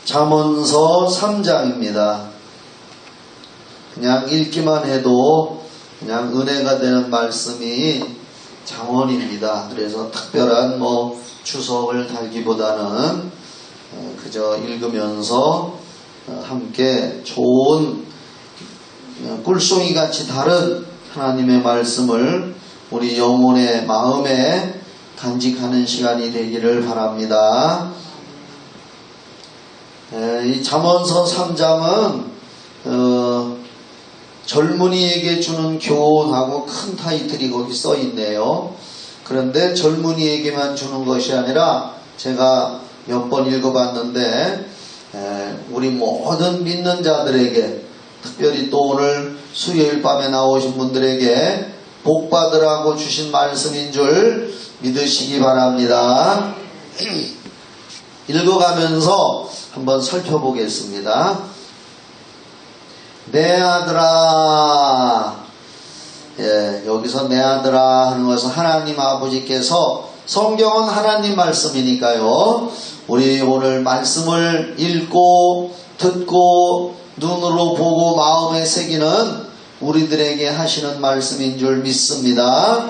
잠언서 3장입니다. 그냥 읽기만 해도 그냥 은혜가 되는 말씀이 잠언입니다. 그래서 특별한 주석을 달기보다는 그저 읽으면서 함께 좋은 꿀송이 같이 다른 하나님의 말씀을 우리 영혼의 마음에 간직하는 시간이 되기를 바랍니다. 이 잠언서 3장은 젊은이에게 주는 교훈하고 큰 타이틀이 거기 써 있네요. 그런데 젊은이에게만 주는 것이 아니라 제가 몇 번 읽어봤는데 우리 모든 믿는 자들에게, 특별히 또 오늘 수요일 밤에 나오신 분들에게 복 받으라고 주신 말씀인 줄 믿으시기 바랍니다. 읽어가면서 한번 살펴보겠습니다. 내 아들아, 여기서 내 아들아 하는 것은 하나님 아버지께서, 성경은 하나님 말씀이니까요, 우리 오늘 말씀을 읽고 듣고 눈으로 보고 마음에 새기는 우리들에게 하시는 말씀인 줄 믿습니다.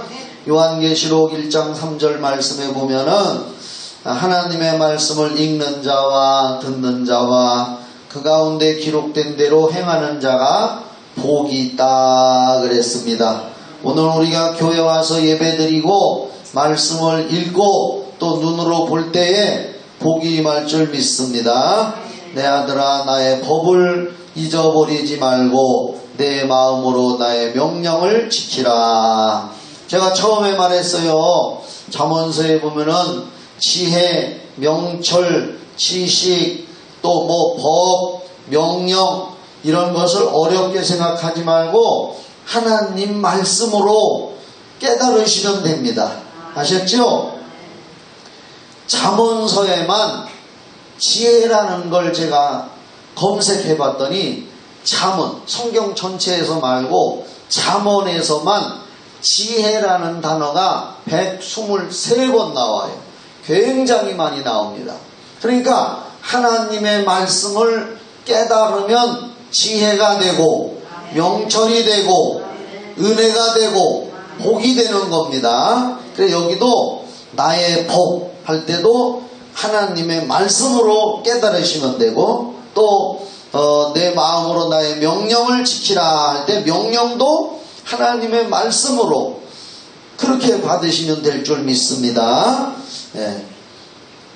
요한계시록 1장 3절 말씀에 보면은 하나님의 말씀을 읽는 자와 듣는 자와 그 가운데 기록된 대로 행하는 자가 복이 있다 그랬습니다. 오늘 우리가 교회 와서 예배드리고 말씀을 읽고 또 눈으로 볼 때에 복이 임할 줄 믿습니다. 내 아들아, 나의 법을 잊어버리지 말고 내 마음으로 나의 명령을 지키라. 제가 처음에 말했어요. 잠언서에 보면은 지혜, 명철, 지식, 또 법, 명령 이런 것을 어렵게 생각하지 말고 하나님 말씀으로 깨달으시면 됩니다. 아셨죠? 잠언서에만 지혜라는 걸 제가 검색해 봤더니 잠언, 성경 전체에서 말고 잠언에서만 지혜라는 단어가 123번 나와요. 굉장히 많이 나옵니다. 그러니까 하나님의 말씀을 깨달으면 지혜가 되고 명철이 되고 은혜가 되고 복이 되는 겁니다. 그래서 여기도 나의 법 할 때도 하나님의 말씀으로 깨달으시면 되고, 또 내 마음으로 나의 명령을 지키라 할 때 명령도 하나님의 말씀으로 그렇게 받으시면 될 줄 믿습니다.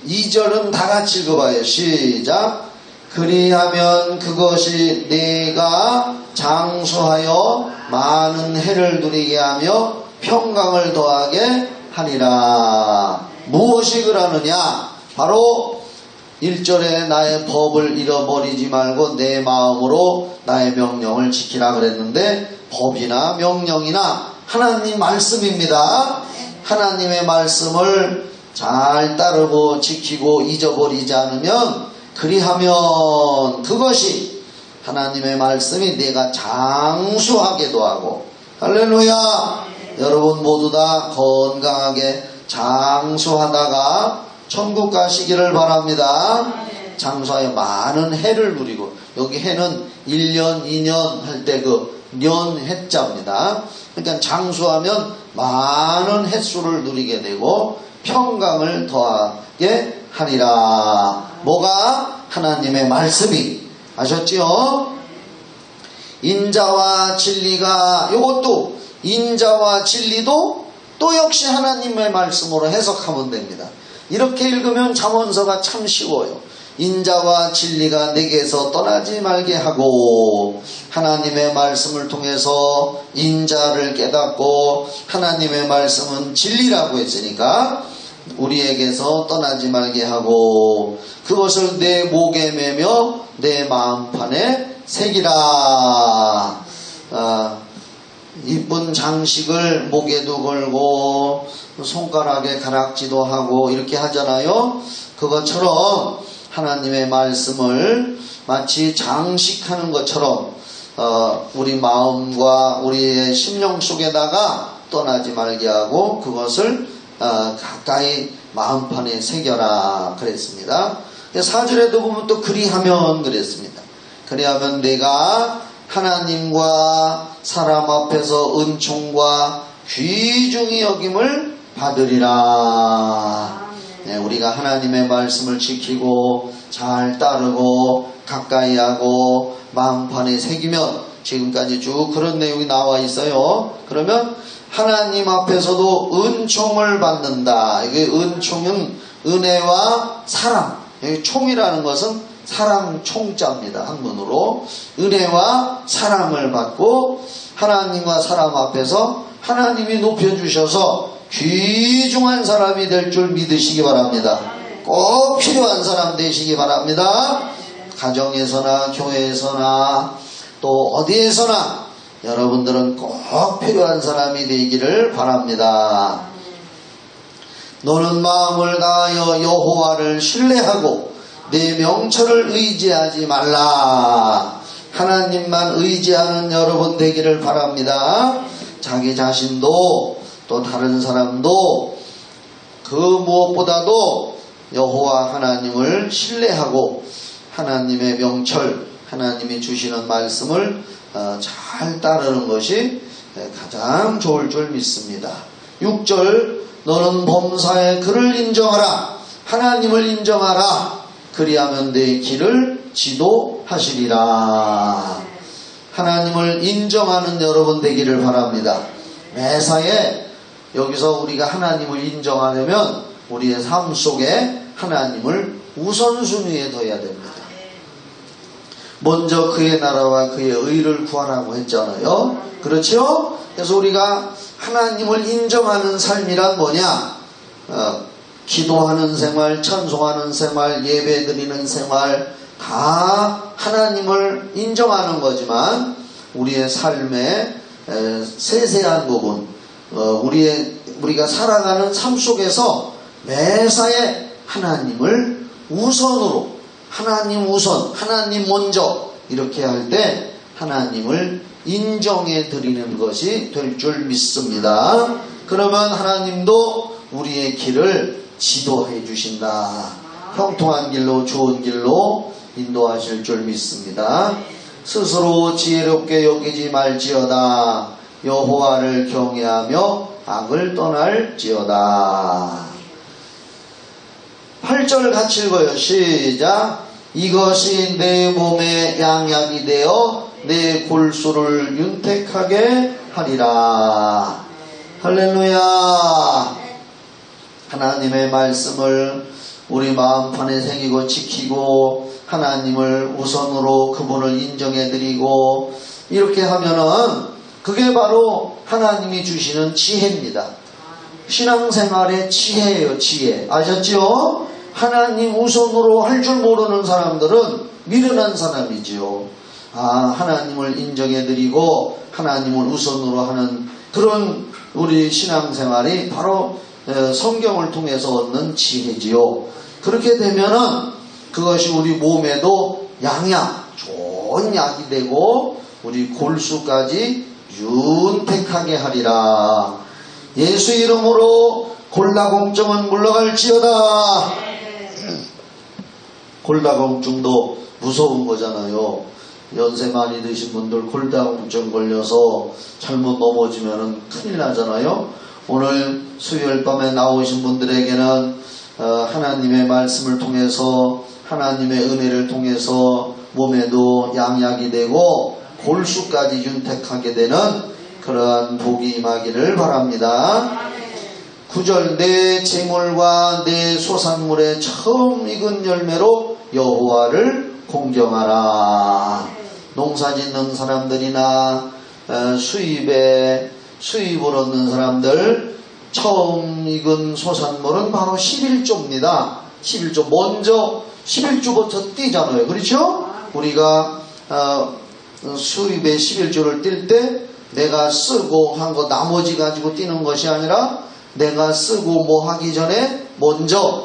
2절은 다 같이 읽어봐요. 시작. 그리하면 그것이 네가 장수하여 많은 해를 누리게 하며 평강을 더하게 하리라. 무엇이 그러느냐? 바로 1절에 나의 법을 잃어버리지 말고 내 마음으로 나의 명령을 지키라 그랬는데, 법이나 명령이나 하나님 말씀입니다. 하나님의 말씀을 잘 따르고 지키고 잊어버리지 않으면, 그리하면 그것이 하나님의 말씀이 내가 장수하게도 하고, 할렐루야! 여러분 모두 다 건강하게 장수하다가 천국 가시기를 바랍니다. 장수하여 많은 해를 누리고, 여기 해는 1년, 2년 할 때 그 년 해자입니다. 그러니까 장수하면 많은 횟수를 누리게 되고 평강을 더하게 하리라. 뭐가? 하나님의 말씀이. 아셨지요? 인자와 진리가, 이것도 인자와 진리도 또 역시 하나님의 말씀으로 해석하면 됩니다. 이렇게 읽으면 잠언서가 참 쉬워요. 인자와 진리가 내게서 떠나지 말게 하고, 하나님의 말씀을 통해서 인자를 깨닫고 하나님의 말씀은 진리라고 했으니까 우리에게서 떠나지 말게 하고, 그것을 내 목에 매며 내 마음판에 새기라. 이쁜 장식을 목에도 걸고 손가락에 가락지도 하고 이렇게 하잖아요. 그것처럼 하나님의 말씀을 마치 장식하는 것처럼 우리 마음과 우리의 심령 속에다가 떠나지 말게 하고 그것을 가까이 마음판에 새겨라 그랬습니다. 4절에도 보면 또 그리하면 그랬습니다. 그리하면 내가 하나님과 사람 앞에서 은총과 귀중히 여김을 받으리라. 네, 우리가 하나님의 말씀을 지키고 잘 따르고 가까이 하고 마음판에 새기면, 지금까지 쭉 그런 내용이 나와 있어요. 그러면 하나님 앞에서도 은총을 받는다. 이게 은총은 은혜와 사랑. 여기 총이라는 것은 사랑 총자입니다. 한문으로. 은혜와 사랑을 받고 하나님과 사람 앞에서 하나님이 높여주셔서 귀중한 사람이 될 줄 믿으시기 바랍니다. 꼭 필요한 사람 되시기 바랍니다. 가정에서나 교회에서나 또 어디에서나 여러분들은 꼭 필요한 사람이 되기를 바랍니다. 너는 마음을 다하여 여호와를 신뢰하고 내 명철을 의지하지 말라. 하나님만 의지하는 여러분 되기를 바랍니다. 자기 자신도 또 다른 사람도 그 무엇보다도 여호와 하나님을 신뢰하고 하나님의 명철, 하나님이 주시는 말씀을 잘 따르는 것이 가장 좋을 줄 믿습니다. 6절, 너는 범사에 그를 인정하라. 하나님을 인정하라. 그리하면 내 길을 지도하시리라. 하나님을 인정하는 여러분 되기를 바랍니다. 매사에 여기서 우리가 하나님을 인정하려면 우리의 삶 속에 하나님을 우선순위에 둬야 됩니다. 먼저 그의 나라와 그의 의를 구하라고 했잖아요. 그렇죠? 그래서 우리가 하나님을 인정하는 삶이란 뭐냐? 기도하는 생활, 찬송하는 생활, 예배드리는 생활, 다 하나님을 인정하는 거지만 우리의 삶의 세세한 부분, 우리가 살아가는 삶 속에서 매사에 하나님을 우선으로, 하나님 우선, 하나님 먼저 이렇게 할 때 하나님을 인정해 드리는 것이 될 줄 믿습니다. 그러면 하나님도 우리의 길을 지도해 주신다. 형통한 길로, 좋은 길로 인도하실 줄 믿습니다. 스스로 지혜롭게 여기지 말지어다. 여호와를 경외하며 악을 떠날지어다. 8절 같이 읽어요. 시작. 이것이 내 몸에 양약이 되어 내 골수를 윤택하게 하리라. 할렐루야. 하나님의 말씀을 우리 마음판에 새기고 지키고 하나님을 우선으로 그분을 인정해드리고 이렇게 하면은 그게 바로 하나님이 주시는 지혜입니다. 신앙생활의 지혜예요. 지혜. 아셨죠? 하나님 우선으로 할 줄 모르는 사람들은 미련한 사람이지요. 하나님을 인정해드리고 하나님을 우선으로 하는 그런 우리 신앙생활이 바로 성경을 통해서 얻는 지혜지요. 그렇게 되면은 그것이 우리 몸에도 양약, 좋은 약이 되고 우리 골수까지 윤택하게 하리라. 예수 이름으로 골다공증은 물러갈지어다. 골다공증도 무서운 거잖아요. 연세 많이 드신 분들 골다공증 걸려서 잘못 넘어지면 큰일 나잖아요. 오늘 수요일 밤에 나오신 분들에게는 하나님의 말씀을 통해서 하나님의 은혜를 통해서 몸에도 양약이 되고 골수까지 윤택하게 되는 그러한 복이 임하기를 바랍니다. 9절 내 재물과 내 소산물의 처음 익은 열매로 여호와를 공경하라. 농사 짓는 사람들이나 수입을 얻는 사람들 처음 익은 소산물은 바로 11조입니다. 11조 먼저 11조부터 띄잖아요. 그렇죠? 우리가 수입의 11조를 띨 때 내가 쓰고 한 거 나머지 가지고 띄는 것이 아니라 내가 쓰고 뭐 하기 전에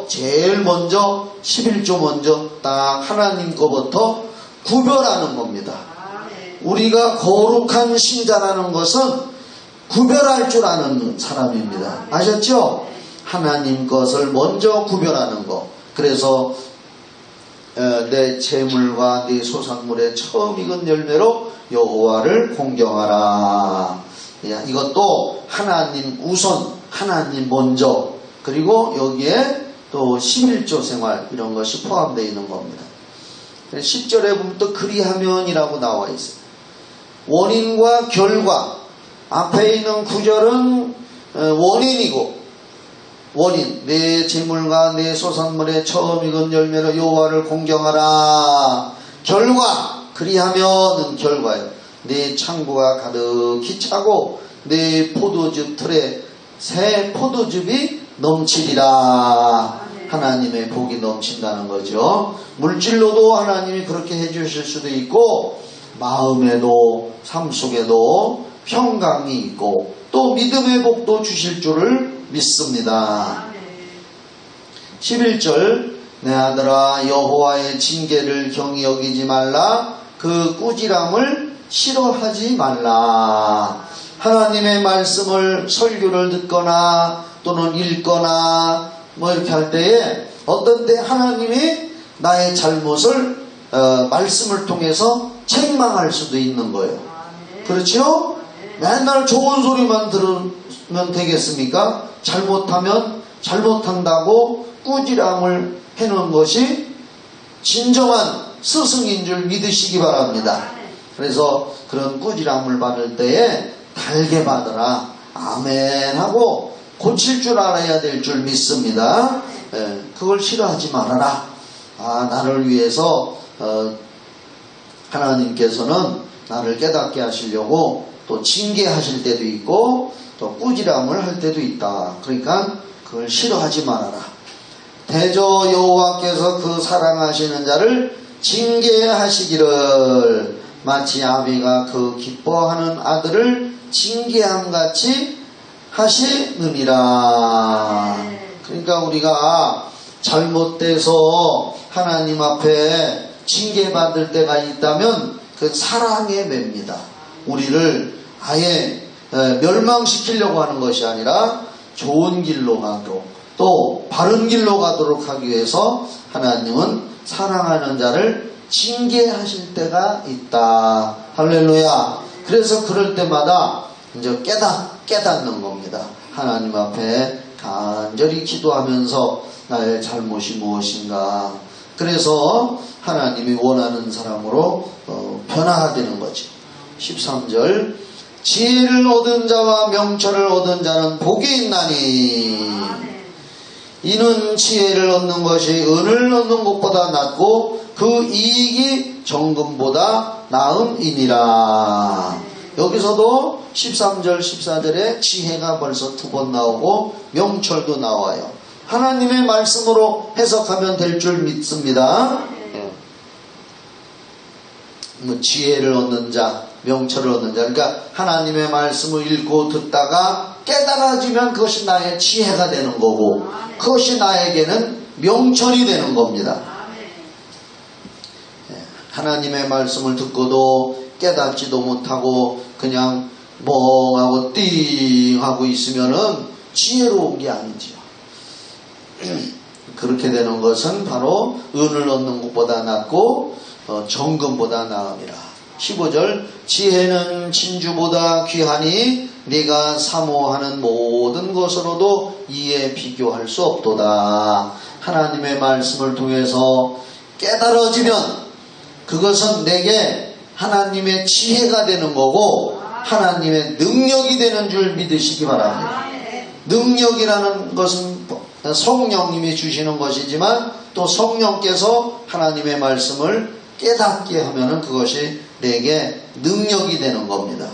제일 먼저 11조 먼저 딱 하나님 거부터 구별하는 겁니다. 우리가 거룩한 신자라는 것은 구별할 줄 아는 사람입니다. 아셨죠? 하나님 것을 먼저 구별하는 거. 그래서 내 재물과 내 소산물의 처음 익은 열매로 여호와를 공경하라. 이것도 하나님 우선, 하나님 먼저, 그리고 여기에 또 11조 생활 이런 것이 포함되어 있는 겁니다. 10절에 보면 또 그리하면이라고 나와 있어요. 원인과 결과, 앞에 있는 구절은 원인이고, 원인, 내 재물과 내 소산물의 처음 익은 열매로 여호와를 공경하라. 결과, 그리하면은 결과예요. 내 창고가 가득히 차고 내 포도즙 틀에 새 포도즙이 넘치리라. 하나님의 복이 넘친다는 거죠. 물질로도 하나님이 그렇게 해주실 수도 있고, 마음에도, 삶 속에도 평강이 있고, 또 믿음의 복도 주실 줄을 믿습니다. 11절, 내 아들아 여호와의 징계를 경히 여기지 말라. 그 꾸지람을 싫어하지 말라. 하나님의 말씀을, 설교를 듣거나 또는 읽거나 뭐 이렇게 할 때에 어떤 때 하나님이 나의 잘못을 말씀을 통해서 책망할 수도 있는 거예요. 그렇죠? 맨날 좋은 소리만 들으면 되겠습니까? 잘못하면 잘못한다고 꾸지람을 해놓은 것이 진정한 스승인 줄 믿으시기 바랍니다. 그래서 그런 꾸지람을 받을 때에 달게 받으라. 아멘 하고 고칠 줄 알아야 될 줄 믿습니다. 그걸 싫어하지 말아라. 나를 위해서 하나님께서는 나를 깨닫게 하시려고 또 징계하실 때도 있고 또 꾸지람을 할 때도 있다. 그러니까 그걸 싫어하지 말아라. 대저 여호와께서 그 사랑하시는 자를 징계하시기를 마치 아비가 그 기뻐하는 아들을 징계함같이 하시느니라. 그러니까 우리가 잘못돼서 하나님 앞에 징계받을 때가 있다면 그 사랑에 맵니다. 우리를 아예 멸망시키려고 하는 것이 아니라 좋은 길로 가도록 또 바른 길로 가도록 하기 위해서 하나님은 사랑하는 자를 징계하실 때가 있다. 할렐루야. 그래서 그럴 때마다 이제 깨닫는 겁니다. 하나님 앞에 간절히 기도하면서 나의 잘못이 무엇인가. 그래서 하나님이 원하는 사람으로 변화되는 거죠. 13절, 지혜를 얻은 자와 명철을 얻은 자는 복이 있나니 이는 지혜를 얻는 것이 은을 얻는 것보다 낫고 그 이익이 정금보다 나음이니라. 여기서도 13절 14절에 지혜가 벌써 2번 나오고 명철도 나와요. 하나님의 말씀으로 해석하면 될 줄 믿습니다. 지혜를 얻는 자, 명철을 얻는 자, 그러니까 하나님의 말씀을 읽고 듣다가 깨달아지면 그것이 나의 지혜가 되는 거고 그것이 나에게는 명철이 되는 겁니다. 하나님의 말씀을 듣고도 깨닫지도 못하고 그냥 멍하고 띵 하고 있으면은 지혜로운 게 아니지요. 그렇게 되는 것은 바로 은을 얻는 것보다 낫고 정금보다 나음이라. 15절, 지혜는 진주보다 귀하니 네가 사모하는 모든 것으로도 이에 비교할 수 없도다. 하나님의 말씀을 통해서 깨달아지면 그것은 내게 하나님의 지혜가 되는 거고 하나님의 능력이 되는 줄 믿으시기 바랍니다. 능력이라는 것은 성령님이 주시는 것이지만 또 성령께서 하나님의 말씀을 깨닫게 하면은 그것이 내게 능력이 되는 겁니다.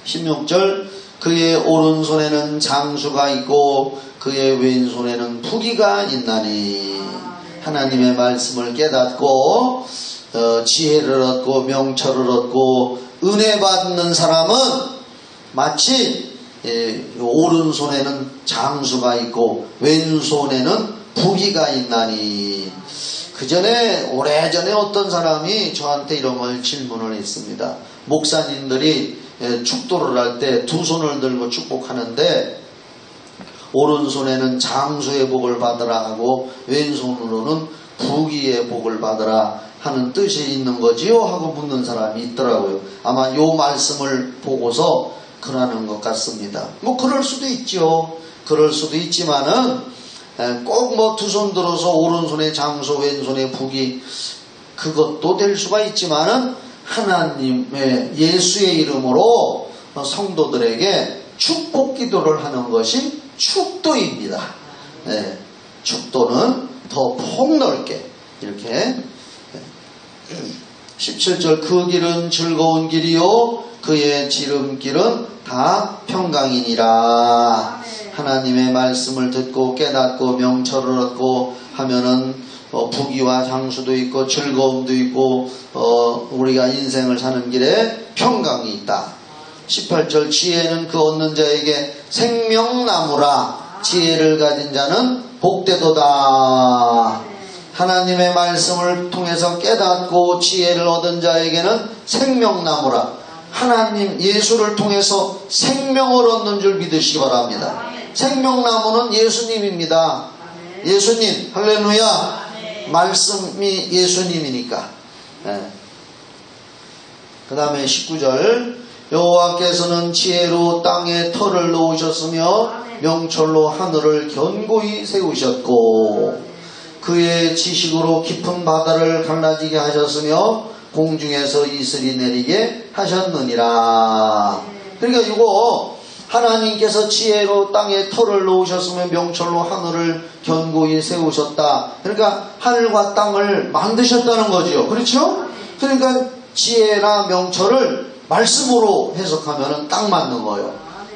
16절, 그의 오른손에는 장수가 있고 그의 왼손에는 부귀가 있나니. 하나님의 말씀을 깨닫고 지혜를 얻고 명철을 얻고 은혜 받는 사람은 마치 오른손에는 장수가 있고 왼손에는 부귀가 있나니. 오래전에 어떤 사람이 저한테 이런 걸 질문을 했습니다. 목사님들이 축도를 할 때 두 손을 들고 축복하는데 오른손에는 장수의 복을 받으라 하고 왼손으로는 부귀의 복을 받으라 하는 뜻이 있는 거지요? 하고 묻는 사람이 있더라고요. 아마 요 말씀을 보고서 그러는 것 같습니다. 뭐 그럴 수도 있죠. 그럴 수도 있지만은 꼭 뭐 두 손 들어서 오른손에 장소 왼손에 부귀 그것도 될 수가 있지만은 하나님의 예수의 이름으로 성도들에게 축복 기도를 하는 것이 축도입니다. 축도는 더 폭넓게 이렇게 17절 그 길은 즐거운 길이요 그의 지름길은 다 평강이니라. 하나님의 말씀을 듣고 깨닫고 명철을 얻고 하면은 부귀와 장수도 있고 즐거움도 있고 우리가 인생을 사는 길에 평강이 있다. 18절 지혜는 그 얻는 자에게 생명나무라. 지혜를 가진 자는 복되도다. 하나님의 말씀을 통해서 깨닫고 지혜를 얻은 자에게는 생명나무라. 하나님 예수를 통해서 생명을 얻는 줄 믿으시기 바랍니다. 생명나무는 예수님입니다. 예수님 할렐루야. 말씀이 예수님이니까. 그 다음에 19절 여호와께서는 지혜로 땅에 터를 놓으셨으며 명철로 하늘을 견고히 세우셨고 그의 지식으로 깊은 바다를 갈라지게 하셨으며 공중에서 이슬이 내리게 하셨느니라. 그러니까 이거 하나님께서 지혜로 땅에 터를 놓으셨으며 명철로 하늘을 견고히 세우셨다. 그러니까 하늘과 땅을 만드셨다는 거죠. 그렇죠? 그러니까 지혜나 명철을 말씀으로 해석하면 딱 맞는 거예요.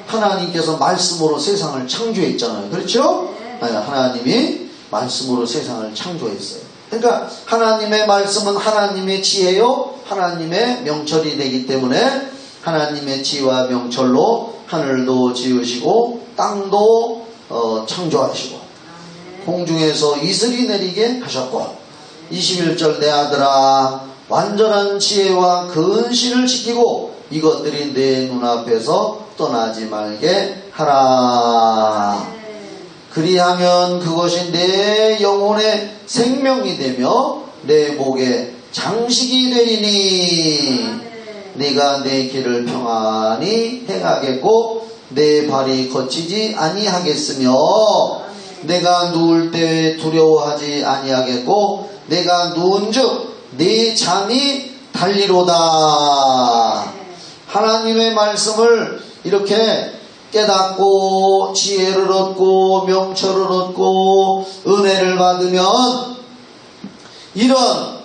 하나님께서 말씀으로 세상을 창조했잖아요. 그렇죠? 하나님이 말씀으로 세상을 창조했어요. 그러니까 하나님의 말씀은 하나님의 지혜요 하나님의 명철이 되기 때문에 하나님의 지혜와 명철로 하늘도 지으시고 땅도 창조하시고 공중에서 이슬이 내리게 하셨고 21절 내 아들아 완전한 지혜와 근신을 지키고 이것들이 내 눈앞에서 떠나지 말게 하라. 그리하면 그것이 내 영혼의 생명이 되며 내 목에 장식이 되리니 네가 내 길을 평안히 행하겠고 내 발이 거치지 아니하겠으며 내가 누울 때 두려워하지 아니하겠고 내가 누운즉 네 잠이 달리로다. 하나님의 말씀을 이렇게 깨닫고 지혜를 얻고 명철을 얻고 은혜를 받으면 이런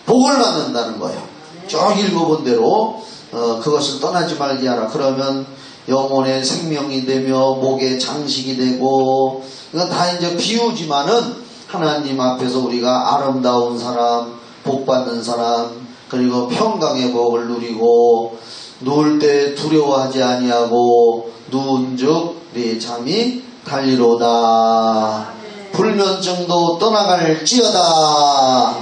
복을 받는다는 거예요. 쭉 읽어본 대로 그것을 떠나지 말게 하라. 그러면 영혼의 생명이 되며 목의 장식이 되고 이건 다 이제 비유지만은 하나님 앞에서 우리가 아름다운 사람 복받는 사람 그리고 평강의 복을 누리고 누울 때 두려워하지 아니하고 누운즉 네 잠이 달리로다. 불면증도 떠나갈지어다.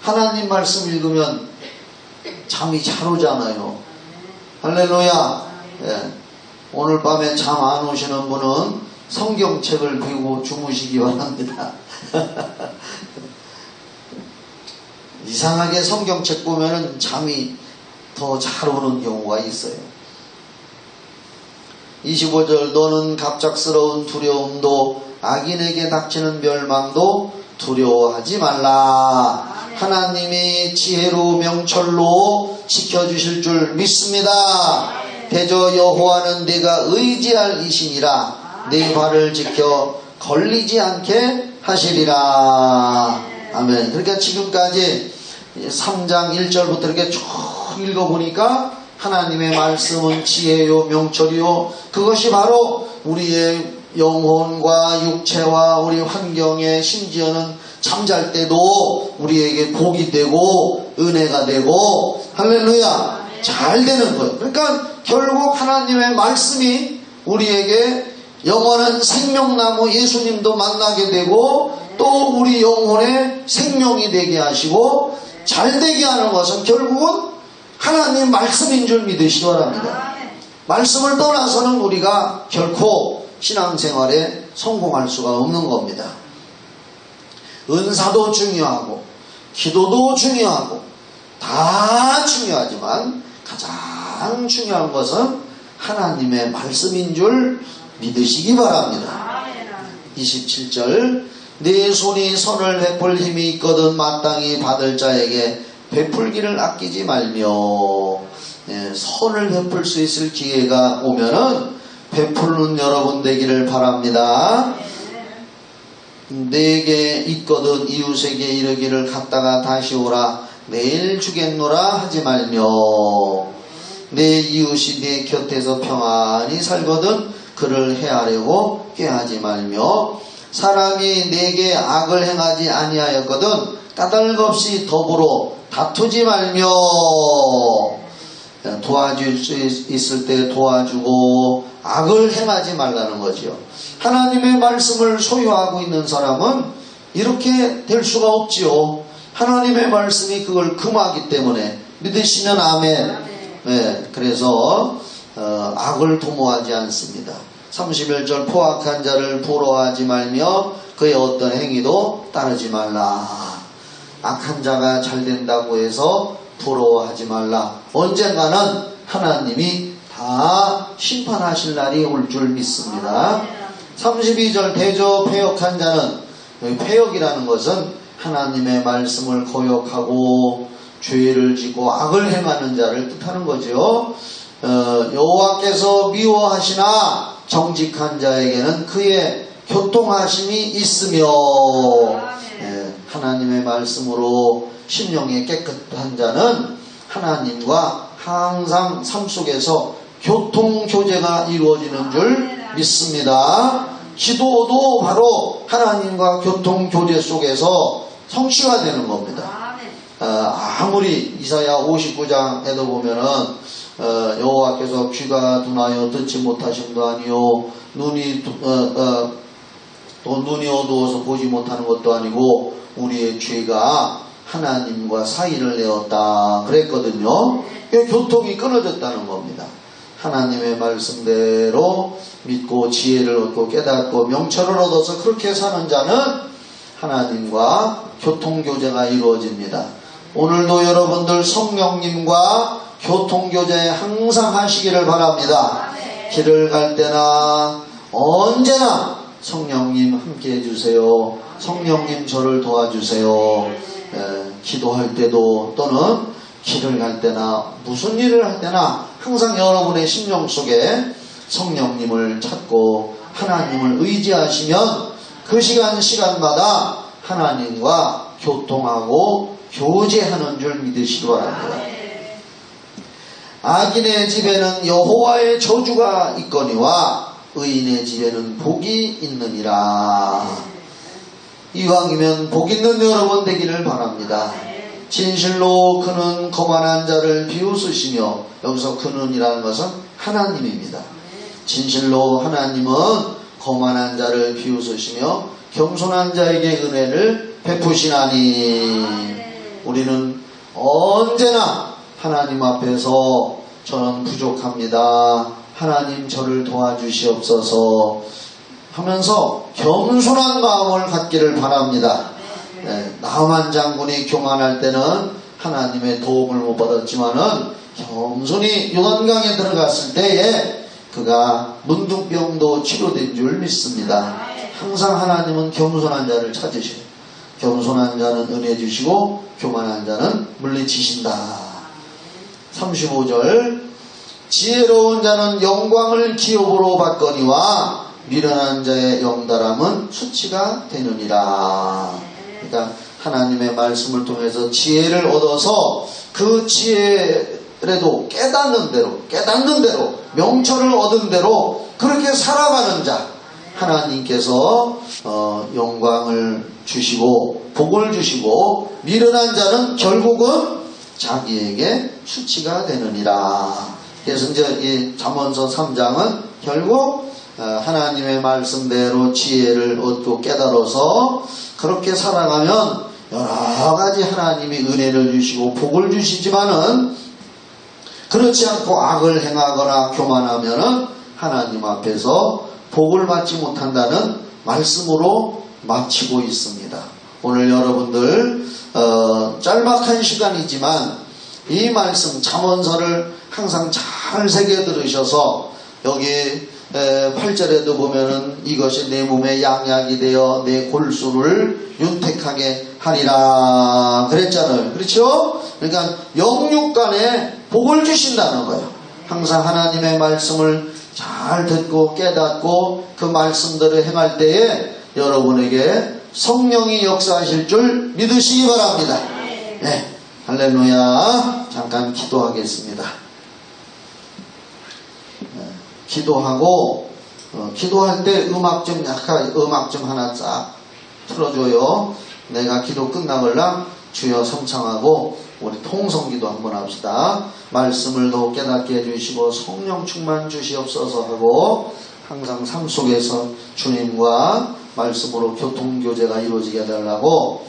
하나님 말씀 읽으면 잠이 잘 오잖아요. 할렐루야. 오늘 밤에 잠 안 오시는 분은 성경책을 비우고 주무시기 바랍니다. 이상하게 성경책 보면은 잠이 더 잘 오는 경우가 있어요. 25절 너는 갑작스러운 두려움도 악인에게 닥치는 멸망도 두려워하지 말라. 하나님이 지혜로 명철로 지켜주실 줄 믿습니다. 대저 여호와는 네가 의지할 이신이라 네 발을 지켜 걸리지 않게 하시리라. 아멘. 그러니까 지금까지 3장 1절부터 이렇게 쭉 읽어보니까 하나님의 말씀은 지혜요 명철이요 그것이 바로 우리의 영혼과 육체와 우리 환경에 심지어는 잠잘 때도 우리에게 복이 되고 은혜가 되고 할렐루야 잘 되는 거예요. 그러니까 결국 하나님의 말씀이 우리에게 영원한 생명나무 예수님도 만나게 되고 또 우리 영혼의 생명이 되게 하시고 잘 되게 하는 것은 결국은 하나님 말씀인 줄 믿으시기 바랍니다. 말씀을 떠나서는 우리가 결코 신앙생활에 성공할 수가 없는 겁니다. 은사도 중요하고 기도도 중요하고 다 중요하지만 가장 중요한 것은 하나님의 말씀인 줄 믿으시기 바랍니다. 27절 내 손이 선을 베풀 힘이 있거든 마땅히 받을 자에게 베풀기를 아끼지 말며. 선을 베풀 수 있을 기회가 오면은 베푸는 여러분 되기를 바랍니다. 내게 있거든 이웃에게 이르기를 갔다가 다시 오라 내일 주겠노라 하지 말며. 내 이웃이 내 곁에서 평안히 살거든 그를 해하려고 꾀하지 말며. 사람이 내게 악을 행하지 아니하였거든 까닭없이 더불어 다투지 말며. 도와줄 수 있을 때 도와주고 악을 행하지 말라는 거죠. 하나님의 말씀을 소유하고 있는 사람은 이렇게 될 수가 없지요. 하나님의 말씀이 그걸 금하기 때문에. 믿으시면 아멘. 네, 그래서 악을 도모하지 않습니다. 31절 포악한 자를 부러워하지 말며 그의 어떤 행위도 따르지 말라. 악한 자가 잘 된다고 해서 부러워하지 말라. 언젠가는 하나님이 다 심판하실 날이 올 줄 믿습니다. 32절 대저 패역한 자는, 여기 패역이라는 것은 하나님의 말씀을 거역하고 죄를 짓고 악을 행하는 자를 뜻하는 거죠. 여호와께서 미워하시나 정직한 자에게는 그의 교통하심이 있으며. 하나님의 말씀으로 심령이 깨끗한 자는 하나님과 항상 삶 속에서 교통교제가 이루어지는 줄 믿습니다. 기도도 바로 하나님과 교통교제 속에서 성취가 되는 겁니다. 아무리 이사야 59장에도 보면은 여호와께서 귀가 둔하여 듣지 못하심도 아니요 눈이 어두워서 보지 못하는 것도 아니고 우리의 죄가 하나님과 사이를 내었다 그랬거든요. 교통이 끊어졌다는 겁니다. 하나님의 말씀대로 믿고 지혜를 얻고 깨닫고 명철을 얻어서 그렇게 사는 자는 하나님과 교통교제가 이루어집니다. 오늘도 여러분들 성령님과 교통교제 항상 하시기를 바랍니다. 길을 갈 때나 언제나 성령님 함께 해주세요. 성령님 저를 도와주세요. 기도할 때도 또는 길을 갈 때나 무슨 일을 할 때나 항상 여러분의 심령 속에 성령님을 찾고 하나님을 의지하시면 그 시간마다 하나님과 교통하고 교제하는 줄 믿으시기 바랍니다. 악인의 집에는 여호와의 저주가 있거니와 의인의 집에는 복이 있느니라. 이왕이면 복 있는 여러분 되기를 바랍니다. 진실로 그는 거만한 자를 비웃으시며, 여기서 그는이라는 것은 하나님입니다. 진실로 하나님은 거만한 자를 비웃으시며 겸손한 자에게 은혜를 베푸시나니. 우리는 언제나 하나님 앞에서 저는 부족합니다, 하나님 저를 도와주시옵소서 하면서 겸손한 마음을 갖기를 바랍니다. 나만 장군이 교만할 때는 하나님의 도움을 못 받았지만은 겸손히 요단강에 들어갔을 때에 그가 문둥병도 치료된 줄 믿습니다. 항상 하나님은 겸손한 자를 찾으셔요. 겸손한 자는 은혜 주시고 교만한 자는 물리치신다. 35절 지혜로운 자는 영광을 기업으로 받거니와 미련한 자의 영달함은 수치가 되느니라. 그러니까 하나님의 말씀을 통해서 지혜를 얻어서 그 지혜라도 깨닫는 대로 명철을 얻은 대로 그렇게 살아가는 자, 하나님께서 영광을 주시고 복을 주시고, 미련한 자는 결국은 자기에게 수치가 되느니라. 그래서 이제 이 잠언서 3장은 결국 하나님의 말씀대로 지혜를 얻고 깨달아서 그렇게 살아가면 여러가지 하나님이 은혜를 주시고 복을 주시지만은, 그렇지 않고 악을 행하거나 교만하면은 하나님 앞에서 복을 받지 못한다는 말씀으로 마치고 있습니다. 오늘 여러분들 짤막한 시간이지만 이 말씀 잠언서를 항상 잘 새겨 들으셔서 여기 8절에도 보면은 이것이 내 몸에 양약이 되어 내 골수를 윤택하게 하리라 그랬잖아요. 그렇죠? 그러니까 영육간에 복을 주신다는 거예요. 항상 하나님의 말씀을 잘 듣고 깨닫고 그 말씀대로 행할 때에 여러분에게 성령이 역사하실 줄 믿으시기 바랍니다. 네, 할렐루야. 잠깐 기도하겠습니다. 기도하고 기도할 때 음악 좀 하나 쫙 틀어줘요. 내가 기도 끝나걸랑 주여 성창하고 우리 통성기도 한번 합시다. 말씀을 더 깨닫게 해주시고 성령 충만 주시옵소서 하고 항상 삶 속에서 주님과 말씀으로 교통교제가 이루어지게 해달라고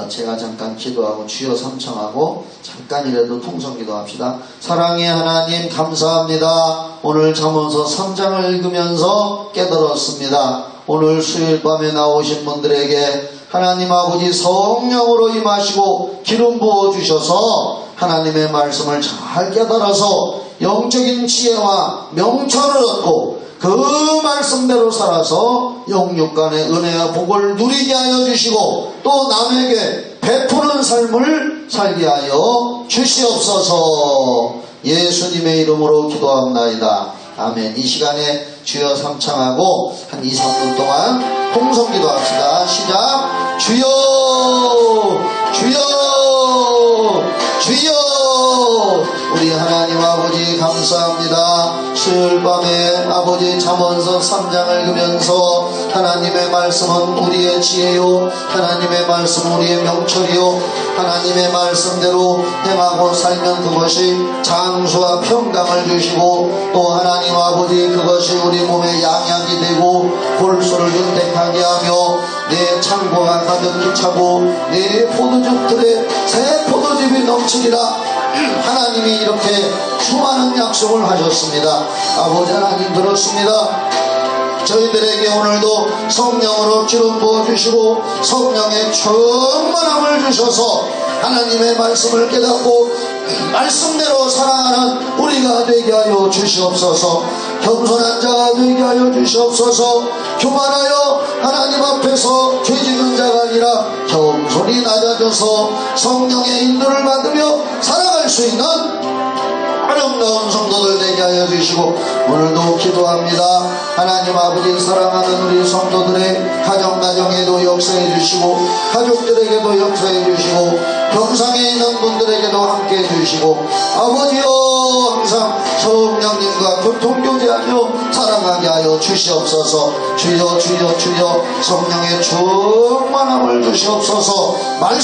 제가 잠깐 기도하고 주여 삼청하고 잠깐이라도 통성기도 합시다. 사랑의 하나님 감사합니다. 오늘 잠언서 3장을 읽으면서 깨달았습니다. 오늘 수요일 밤에 나오신 분들에게 하나님 아버지 성령으로 임하시고 기름 부어주셔서 하나님의 말씀을 잘 깨달아서 영적인 지혜와 명철을 얻고 그 말씀대로 살아서 영육간의 은혜와 복을 누리게 하여 주시고 또 남에게 베푸는 삶을 살게 하여 주시옵소서. 예수님의 이름으로 기도합나이다. 아멘. 이 시간에 주여 삼창하고 한 2, 3분 동안 통성기도 합시다. 시작. 주여 주여 주여. 우리 하나님 아버지 감사합니다. 수요일 밤에 아버지 잠언서 3장을 읽으면서 하나님의 말씀은 우리의 지혜요 하나님의 말씀은 우리의 명철이요 하나님의 말씀대로 행하고 살면 그것이 장수와 평강을 주시고 또 하나님 아버지 그것이 우리 몸에 양약이 되고 골수를 윤택하게 하며 내 창고가 가득히 차고 내 포도즙들에 새 포도즙이 넘치리라. 하나님이 이렇게 수많은 약속을 하셨습니다. 아버지 하나님 들었습니다. 저희들에게 오늘도 성령으로 기름 부어주시고 성령의 충만함을 주셔서 하나님의 말씀을 깨닫고 말씀대로 살아가는 우리가 되게 하여 주시옵소서. 겸손한 자가 되게 하여 주시옵소서. 교만하여 하나님 앞에서 죄짓는 자가 아니라 겸손히 낮아져서 성령의 인도를 받으며 살아갈 수 있는 아름다운 성도들 되게 하여 주시고 오늘도 기도합니다. 하나님 아버지 사랑하는 우리 성도들의 가정에도 역사해 주시고 가족들에게도 역사해 주시고 병상에 있는 분들에게도 함께 해 주시고 아버지여 항상 성령님과 교통교제하며 살아가게 하여 주시옵소서. 주여 주여 주여 성령의 충만함을 주시옵소서. 말씀